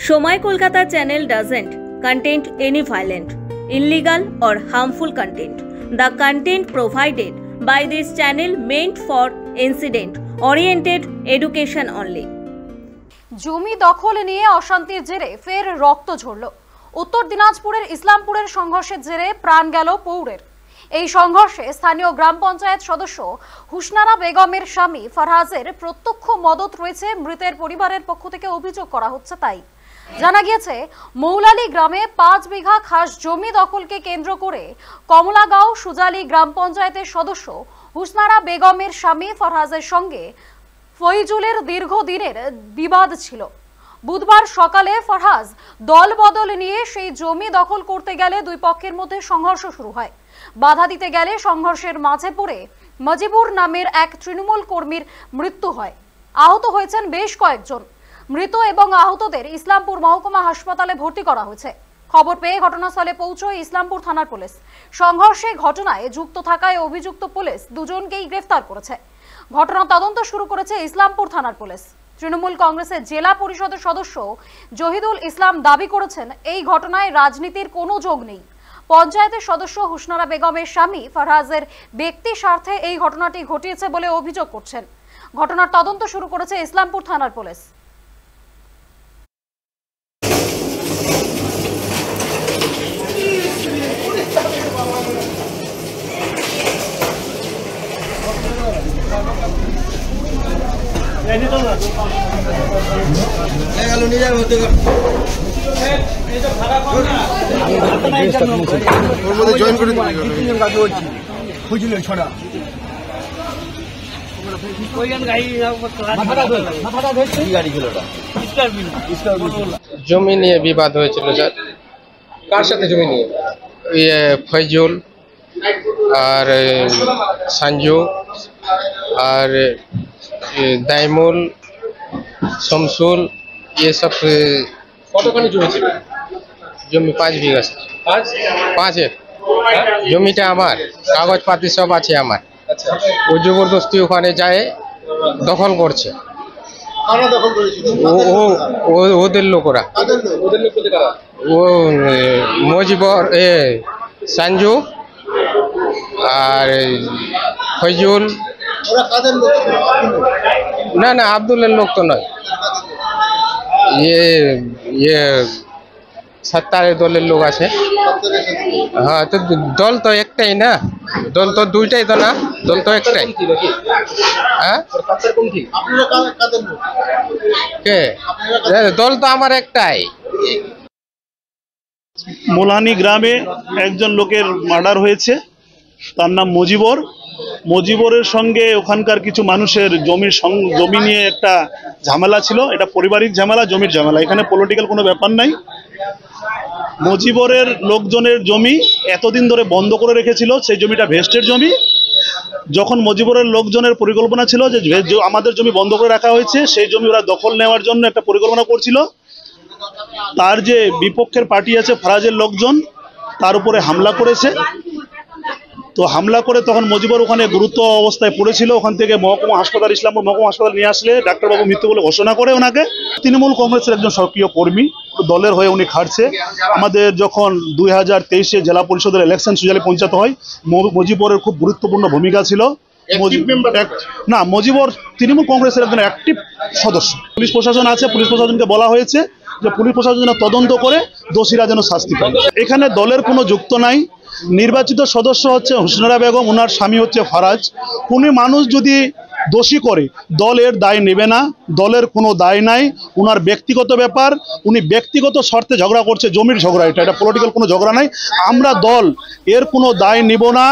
Shomai Kolkata channel doesn't contain any violent, illegal or harmful content. The content provided by this channel meant for incident-oriented education only. জমি দখল নিয়ে অশান্তির জেরে ফের রক্ত ঝরল। উত্তর দিনাজপুরের ইসলামপুরের সংঘর্ষের জেরে প্রাণ গেল পৌরের। এই সংঘর্ষে স্থানীয় গ্রাম পঞ্চায়েত সদস্য হুসনারা বেগমের স্বামী ফরহাজের প্রত্যক্ষ মদত রয়েছে মৃতের পরিবারের পক্ষ থেকে অভিযোগ করা হচ্ছে। তাই জানা গিয়েছে মৌলালী গ্রামে 5 বিঘা খাস জমি দখলকে কেন্দ্র করে কমলাগাঁও সুজালি গ্রাম পঞ্চায়েতের সদস্য হুসনারা বেগমের স্বামী ফরহাজের সঙ্গে ফয়জুলের দীর্ঘদিনের বিবাদ ছিল। বুধবার সকালে ফরহাজ দল বদল নিয়ে সেই জমি দখল করতে গেলে দুই পক্ষের মধ্যে সংঘর্ষ শুরু হয়। বাধা দিতে গেলে সংঘর্ষের মাঝে পড়ে মজিবুর নামের এক তৃণমূল কর্মীর মৃত্যু হয়। আহত হয়েছেন বেশ কয়েকজন। মৃত এবং আহতদের ইসলামপুর মহকুমা হাসপাতালে ভর্তি করা হয়েছে। খবর পেয়ে ঘটনাস্থলে পৌঁছয় ইসলামপুর থানার পুলিশ। সংঘর্ষে ঘটনায় যুক্ত থাকায় অভিযুক্ত পুলিশ দুজনকেই গ্রেফতার করেছে। ঘটনা তদন্ত শুরু করেছে ইসলামপুর থানার পুলিশ। তৃণমূল কংগ্রেসের জেলা পরিষদের সদস্য জহিদুল ইসলাম দাবি করেছেন এই ঘটনায় রাজনীতির কোনো যোগ নেই। পঞ্চায়েতের সদস্য হুসনারা বেগমের স্বামী ফরহাজের ব্যক্তি স্বার্থে এই ঘটনাটি ঘটিয়েছে বলে অভিযোগ করছেন। ঘটনার তদন্ত শুরু করেছে ইসলামপুর থানার পুলিশ। জমি নিয়ে বিবাদ হয়েছিল স্যার। কার সাথে জমি নিয়ে? ফয়জুল আর সঞ্জু আর দাইমুল শমসুল এসব। কতখানি জমি ছিল? জমি 5 বিঘা। 5 জমিটা আমার, কাগজপাতি সব আছে আমার। আচ্ছা, ও জবরদস্তি ওখানে যায় দখল করছে। ওদের লোকরা, ওদের লোক বলতে কারা? ও মজিবর সঞ্জু আর ফয়জুল। না আব্দুলের লোক তো নয়, সত্তারের দলের লোক আছে। হ্যাঁ, তো দল তো একটাই না, দল তো দুইটাই তো না, দল তো একটাই। হ্যাঁ, কে দল তো আমার একটাই। মোলানি গ্রামে একজন লোকের মার্ডার হয়েছে, তার নাম মজিবর। মজিবরের সঙ্গে ওখানকার কিছু মানুষের জমি নিয়ে একটা ঝামেলা ছিল। এটা পারিবারিক ঝামেলা, জমির ঝামেলা, এখানে পলিটিক্যাল কোনো ব্যাপার নাই। মজিবরের লোকজনের জমি এতদিন ধরে বন্ধ করে রেখেছিল, সেই জমিটা ভেস্টের জমি। যখন মজিবরের লোকজনের পরিকল্পনা ছিল যে আমাদের জমি বন্ধ করে রাখা হয়েছে, সেই জমি ওরা দখল নেওয়ার জন্য একটা পরিকল্পনা করছিল। তার যে বিপক্ষের পার্টি আছে ফরহাজের লোকজন তার উপরে হামলা করেছে। তো হামলা করে তখন মজিবর ওখানে গুরুত্ব অবস্থায় পড়েছিল। ওখান থেকে মহকুমা হাসপাতাল, ইসলামপুর মহকুমা হাসপাতাল নিয়ে আসলে ডাক্তারবাবু মৃত্যু বলে ঘোষণা করে ওনাকে। তৃণমূল কংগ্রেসের একজন সক্রিয় কর্মী, দলের হয়ে উনি খাটছে। আমাদের যখন 2023-এ জেলা পরিষদের ইলেকশন সুজালি পঞ্চায়েত হয়, মজিবরের খুব গুরুত্বপূর্ণ ভূমিকা ছিল। না, মজিবর তৃণমূল কংগ্রেসের একজন অ্যাক্টিভ সদস্য। পুলিশ প্রশাসন আছে, পুলিশ প্রশাসনকে বলা হয়েছে যে পুলিশ প্রশাসন যেন তদন্ত করে দোষীরা যেন শাস্তি পায়। এখানে দলের কোনো যুক্ত নাই। নির্বাচিত সদস্য হচ্ছে হুসনারা বেগম, ওনার স্বামী হচ্ছে ফরহাজ। উনি মানুষ যদি দোষী করে দলের দায় নেবে না, দলের কোনো দায় নাই। ওনার ব্যক্তিগত ব্যাপার, উনি ব্যক্তিগত স্বার্থে ঝগড়া করছে, জমির ঝগড়া, এটা পলিটিক্যাল কোনো ঝগড়া নাই। আমরা দল এর কোনো দায় নিব না।